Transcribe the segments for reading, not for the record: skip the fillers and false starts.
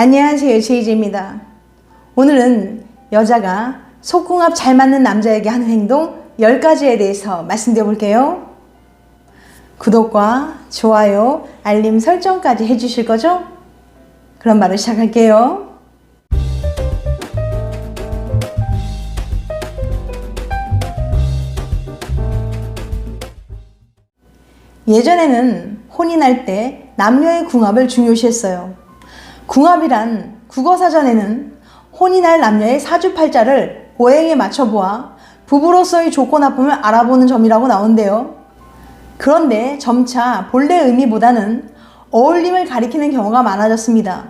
안녕하세요, 제이제입니다. 오늘은 여자가 속궁합 잘 맞는 남자에게 하는 행동 10가지에 대해서 말씀드려 볼게요. 구독과 좋아요, 알림 설정까지 해주실 거죠? 그럼 바로 시작할게요. 예전에는 혼인할 때 남녀의 궁합을 중요시했어요. 궁합이란 국어사전에는 혼인할 남녀의 사주팔자를 오행에 맞춰보아 부부로서의 좋고 나쁨을 알아보는 점이라고 나온대요. 그런데 점차 본래 의미보다는 어울림을 가리키는 경우가 많아졌습니다.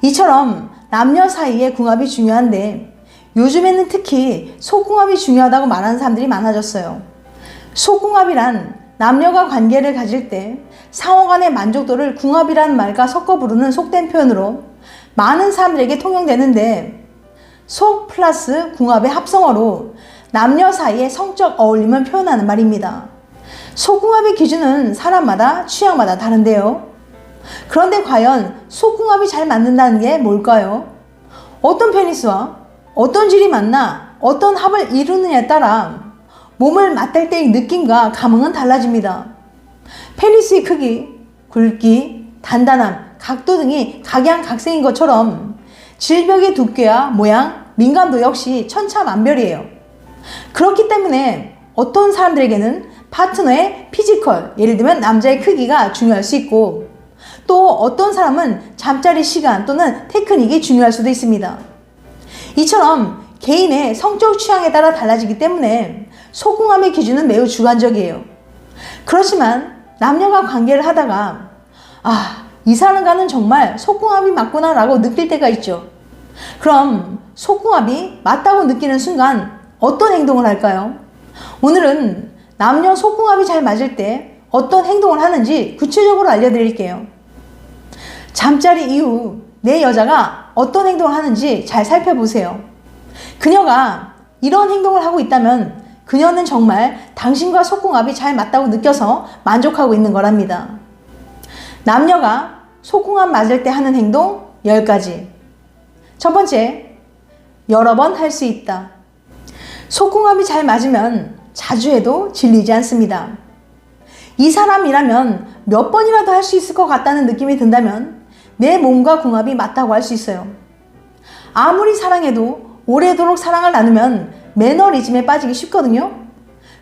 이처럼 남녀 사이의 궁합이 중요한데 요즘에는 특히 속궁합이 중요하다고 말하는 사람들이 많아졌어요. 속궁합이란 남녀가 관계를 가질 때 상호간의 만족도를 궁합이란 말과 섞어 부르는 속된 표현으로 많은 사람들에게 통용되는데, 속 플러스 궁합의 합성어로 남녀 사이의 성적 어울림을 표현하는 말입니다. 속궁합의 기준은 사람마다 취향마다 다른데요. 그런데 과연 속궁합이 잘 맞는다는 게 뭘까요? 어떤 페니스와 어떤 질이 만나 어떤 합을 이루느냐에 따라 몸을 맞댈 때의 느낌과 감흥은 달라집니다. 페니스의 크기, 굵기, 단단함, 각도 등이 각양각색인 것처럼 질벽의 두께와 모양, 민감도 역시 천차만별이에요. 그렇기 때문에 어떤 사람들에게는 파트너의 피지컬, 예를 들면 남자의 크기가 중요할 수 있고, 또 어떤 사람은 잠자리 시간 또는 테크닉이 중요할 수도 있습니다. 이처럼 개인의 성적 취향에 따라 달라지기 때문에 속궁합의 기준은 매우 주관적이에요. 그렇지만 남녀가 관계를 하다가 이 사람과는 정말 속궁합이 맞구나 라고 느낄 때가 있죠. 그럼 속궁합이 맞다고 느끼는 순간 어떤 행동을 할까요? 오늘은 남녀 속궁합이 잘 맞을 때 어떤 행동을 하는지 구체적으로 알려드릴게요. 잠자리 이후 내 여자가 어떤 행동을 하는지 잘 살펴보세요. 그녀가 이런 행동을 하고 있다면 그녀는 정말 당신과 속궁합이 잘 맞다고 느껴서 만족하고 있는 거랍니다. 남녀가 속궁합 맞을 때 하는 행동 10가지. 첫 번째, 여러 번 할 수 있다. 속궁합이 잘 맞으면 자주 해도 질리지 않습니다. 이 사람이라면 몇 번이라도 할 수 있을 것 같다는 느낌이 든다면 내 몸과 궁합이 맞다고 할 수 있어요. 아무리 사랑해도 오래도록 사랑을 나누면 매너리즘에 빠지기 쉽거든요.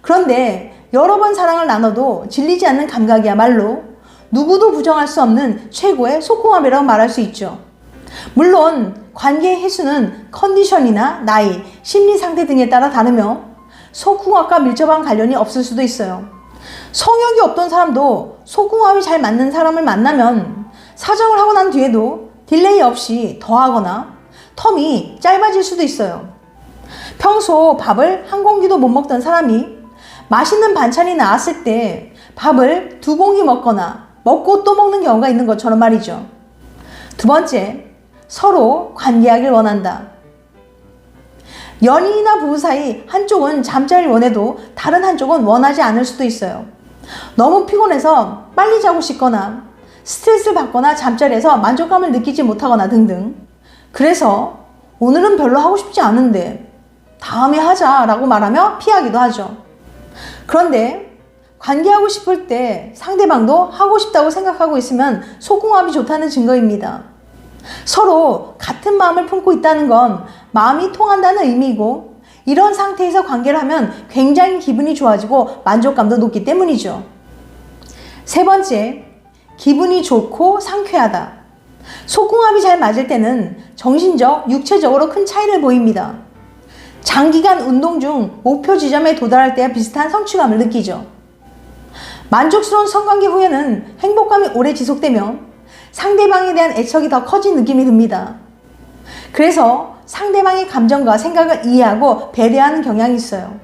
그런데 여러 번 사랑을 나눠도 질리지 않는 감각이야말로 누구도 부정할 수 없는 최고의 속궁합이라고 말할 수 있죠. 물론 관계의 횟수는 컨디션이나 나이, 심리 상태 등에 따라 다르며 속궁합과 밀접한 관련이 없을 수도 있어요. 성욕이 없던 사람도 속궁합이 잘 맞는 사람을 만나면 사정을 하고 난 뒤에도 딜레이 없이 더하거나 텀이 짧아질 수도 있어요. 평소 밥을 한 공기도 못 먹던 사람이 맛있는 반찬이 나왔을 때 밥을 2공기 먹거나 먹고 또 먹는 경우가 있는 것처럼 말이죠. 두 번째, 서로 관계하길 원한다. 연인이나 부부 사이 한쪽은 잠자리를 원해도 다른 한쪽은 원하지 않을 수도 있어요. 너무 피곤해서 빨리 자고 싶거나 스트레스를 받거나 잠자리에서 만족감을 느끼지 못하거나 등등. 그래서 오늘은 별로 하고 싶지 않은데 다음에 하자 라고 말하며 피하기도 하죠. 그런데 관계하고 싶을 때 상대방도 하고 싶다고 생각하고 있으면 속궁합이 좋다는 증거입니다. 서로 같은 마음을 품고 있다는 건 마음이 통한다는 의미이고, 이런 상태에서 관계를 하면 굉장히 기분이 좋아지고 만족감도 높기 때문이죠. 세 번째, 기분이 좋고 상쾌하다. 속궁합이 잘 맞을 때는 정신적, 육체적으로 큰 차이를 보입니다. 장기간 운동 중 목표 지점에 도달할 때와 비슷한 성취감을 느끼죠. 만족스러운 성관계 후에는 행복감이 오래 지속되며 상대방에 대한 애착이 더 커진 느낌이 듭니다. 그래서 상대방의 감정과 생각을 이해하고 배려하는 경향이 있어요.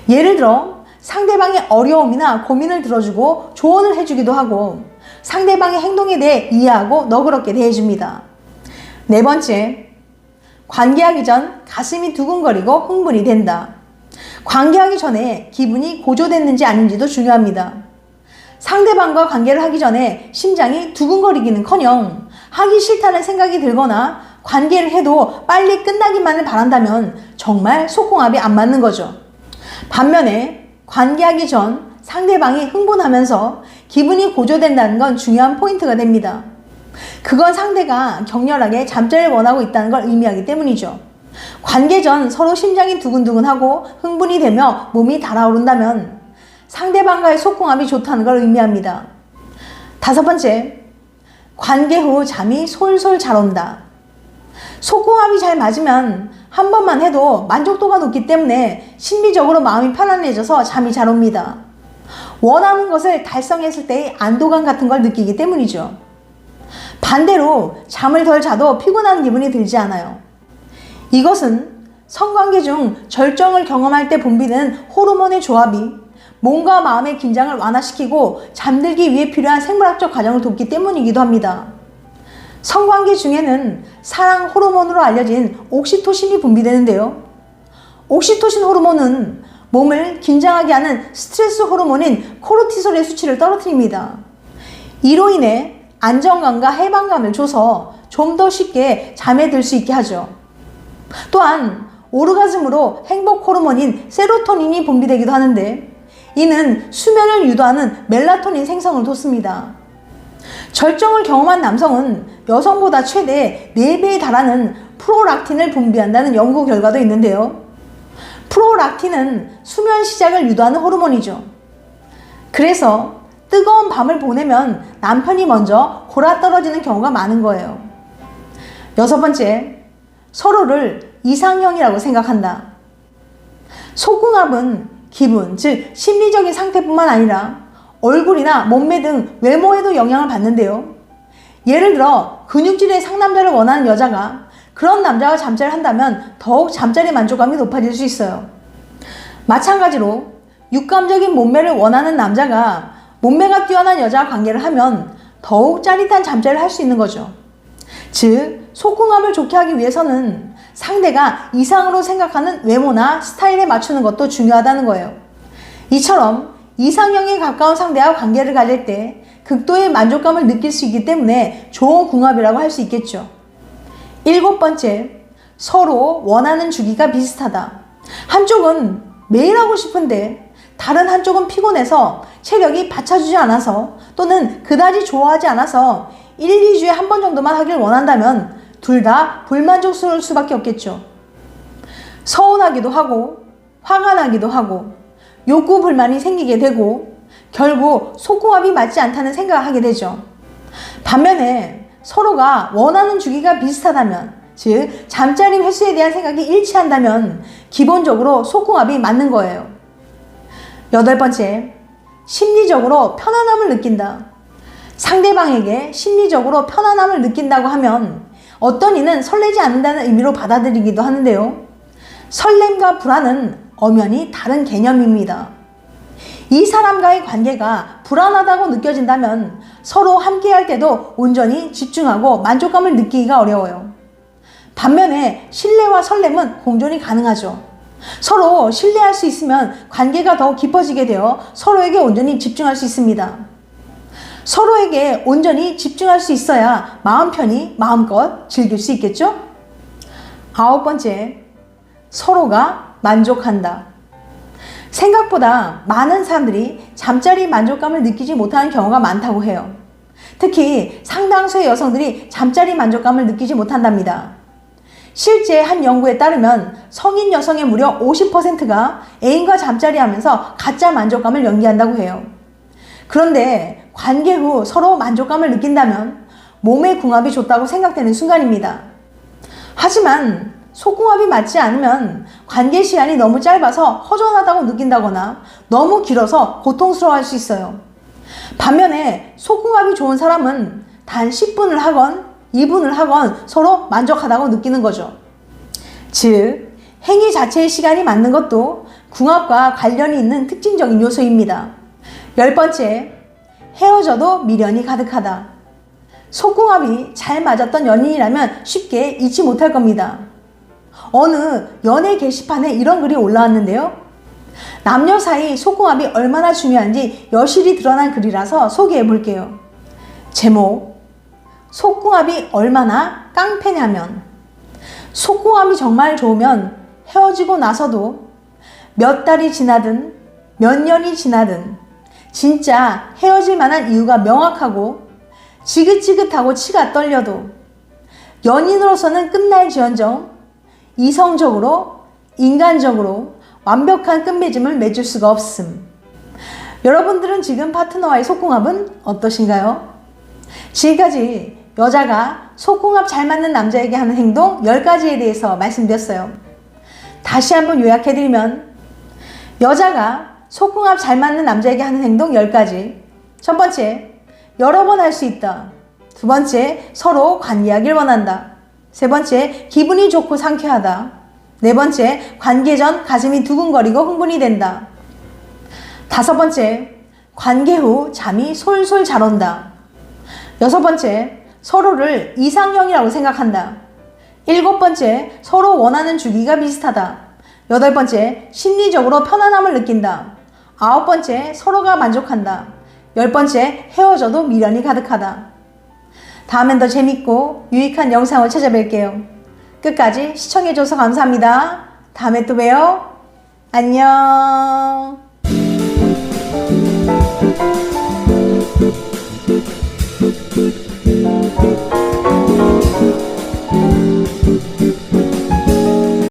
예를 들어 상대방의 어려움이나 고민을 들어주고 조언을 해주기도 하고 상대방의 행동에 대해 이해하고 너그럽게 대해줍니다. 네 번째, 관계하기 전 가슴이 두근거리고 흥분이 된다. 관계하기 전에 기분이 고조됐는지 아닌지도 중요합니다. 상대방과 관계를 하기 전에 심장이 두근거리기는커녕 하기 싫다는 생각이 들거나 관계를 해도 빨리 끝나기만을 바란다면 정말 속궁합이 안 맞는 거죠. 반면에 관계하기 전 상대방이 흥분하면서 기분이 고조된다는 건 중요한 포인트가 됩니다. 그건 상대가 격렬하게 잠자리를 원하고 있다는 걸 의미하기 때문이죠. 관계 전 서로 심장이 두근두근하고 흥분이 되며 몸이 달아오른다면 상대방과의 속궁합이 좋다는 걸 의미합니다. 5번째, 관계 후 잠이 솔솔 잘 온다. 속궁합이 잘 맞으면 한 번만 해도 만족도가 높기 때문에 심리적으로 마음이 편안해져서 잠이 잘 옵니다. 원하는 것을 달성했을 때의 안도감 같은 걸 느끼기 때문이죠. 반대로 잠을 덜 자도 피곤한 기분이 들지 않아요. 이것은 성관계 중 절정을 경험할 때 분비되는 호르몬의 조합이 몸과 마음의 긴장을 완화시키고 잠들기 위해 필요한 생물학적 과정을 돕기 때문이기도 합니다. 성관계 중에는 사랑 호르몬으로 알려진 옥시토신이 분비되는데요. 옥시토신 호르몬은 몸을 긴장하게 하는 스트레스 호르몬인 코르티솔의 수치를 떨어뜨립니다. 이로 인해 안정감과 해방감을 줘서 좀 더 쉽게 잠에 들 수 있게 하죠. 또한 오르가즘으로 행복 호르몬인 세로토닌이 분비되기도 하는데 이는 수면을 유도하는 멜라토닌 생성을 돕습니다. 절정을 경험한 남성은 여성보다 최대 4배에 달하는 프로락틴을 분비한다는 연구 결과도 있는데요. 프로락틴은 수면 시작을 유도하는 호르몬이죠. 그래서 뜨거운 밤을 보내면 남편이 먼저 골아떨어지는 경우가 많은 거예요. 6번째, 서로를 이상형이라고 생각한다. 속궁합은 기분, 즉 심리적인 상태뿐만 아니라 얼굴이나 몸매 등 외모에도 영향을 받는데요. 예를 들어 근육질의 상남자를 원하는 여자가 그런 남자와 잠자리를 한다면 더욱 잠자리 만족감이 높아질 수 있어요. 마찬가지로 육감적인 몸매를 원하는 남자가 몸매가 뛰어난 여자와 관계를 하면 더욱 짜릿한 잠자리를 할 수 있는 거죠. 즉 속궁합을 좋게 하기 위해서는 상대가 이상으로 생각하는 외모나 스타일에 맞추는 것도 중요하다는 거예요. 이처럼 이상형에 가까운 상대와 관계를 가질 때 극도의 만족감을 느낄 수 있기 때문에 좋은 궁합이라고 할 수 있겠죠. 7번째, 서로 원하는 주기가 비슷하다. 한쪽은 매일 하고 싶은데 다른 한쪽은 피곤해서 체력이 받쳐주지 않아서 또는 그다지 좋아하지 않아서 1, 2주에 한 번 정도만 하길 원한다면 둘 다 불만족스러울 수밖에 없겠죠. 서운하기도 하고 화가 나기도 하고 욕구 불만이 생기게 되고 결국 속궁합이 맞지 않다는 생각을 하게 되죠. 반면에 서로가 원하는 주기가 비슷하다면, 즉 잠자리 횟수에 대한 생각이 일치한다면 기본적으로 속궁합이 맞는 거예요. 8번째, 심리적으로 편안함을 느낀다. 상대방에게 심리적으로 편안함을 느낀다고 하면 어떤 이는 설레지 않는다는 의미로 받아들이기도 하는데요. 설렘과 불안은 엄연히 다른 개념입니다. 이 사람과의 관계가 불안하다고 느껴진다면 서로 함께할 때도 온전히 집중하고 만족감을 느끼기가 어려워요. 반면에 신뢰와 설렘은 공존이 가능하죠. 서로 신뢰할 수 있으면 관계가 더 깊어지게 되어 서로에게 온전히 집중할 수 있습니다. 서로에게 온전히 집중할 수 있어야 마음 편히 마음껏 즐길 수 있겠죠? 9번째, 서로가 만족한다. 생각보다 많은 사람들이 잠자리 만족감을 느끼지 못하는 경우가 많다고 해요. 특히 상당수의 여성들이 잠자리 만족감을 느끼지 못한답니다. 실제 한 연구에 따르면 성인 여성의 무려 50%가 애인과 잠자리하면서 가짜 만족감을 연기한다고 해요. 그런데 관계 후 서로 만족감을 느낀다면 몸의 궁합이 좋다고 생각되는 순간입니다. 하지만 속궁합이 맞지 않으면 관계 시간이 너무 짧아서 허전하다고 느낀다거나 너무 길어서 고통스러워할 수 있어요. 반면에 속궁합이 좋은 사람은 단 10분을 하건 2분을 하건 서로 만족하다고 느끼는 거죠. 즉, 행위 자체의 시간이 맞는 것도 궁합과 관련이 있는 특징적인 요소입니다. 10번째, 헤어져도 미련이 가득하다. 속궁합이 잘 맞았던 연인이라면 쉽게 잊지 못할 겁니다. 어느 연애 게시판에 이런 글이 올라왔는데요. 남녀 사이 속궁합이 얼마나 중요한지 여실히 드러난 글이라서 소개해 볼게요. 제목, 속궁합이 얼마나 깡패냐면, 속궁합이 정말 좋으면 헤어지고 나서도 몇 달이 지나든 몇 년이 지나든 진짜 헤어질 만한 이유가 명확하고 지긋지긋하고 치가 떨려도 연인으로서는 끝날지언정 이성적으로, 인간적으로 완벽한 끝맺음을 맺을 수가 없음. 여러분들은 지금 파트너와의 속궁합은 어떠신가요? 지금까지 여자가 속궁합 잘 맞는 남자에게 하는 행동 10가지에 대해서 말씀드렸어요. 다시 한번 요약해드리면, 여자가 속궁합 잘 맞는 남자에게 하는 행동 10가지. 첫 번째, 여러 번 할 수 있다. 두 번째, 서로 관계하길 원한다. 세 번째, 기분이 좋고 상쾌하다. 네 번째, 관계 전 가슴이 두근거리고 흥분이 된다. 다섯 번째, 관계 후 잠이 솔솔 잘 온다. 여섯 번째, 서로를 이상형이라고 생각한다. 일곱 번째, 서로 원하는 주기가 비슷하다. 여덟 번째, 심리적으로 편안함을 느낀다. 아홉 번째, 서로가 만족한다. 열 번째, 헤어져도 미련이 가득하다. 다음엔 더 재밌고 유익한 영상을 찾아뵐게요. 끝까지 시청해줘서 감사합니다. 다음에 또 봬요. 안녕.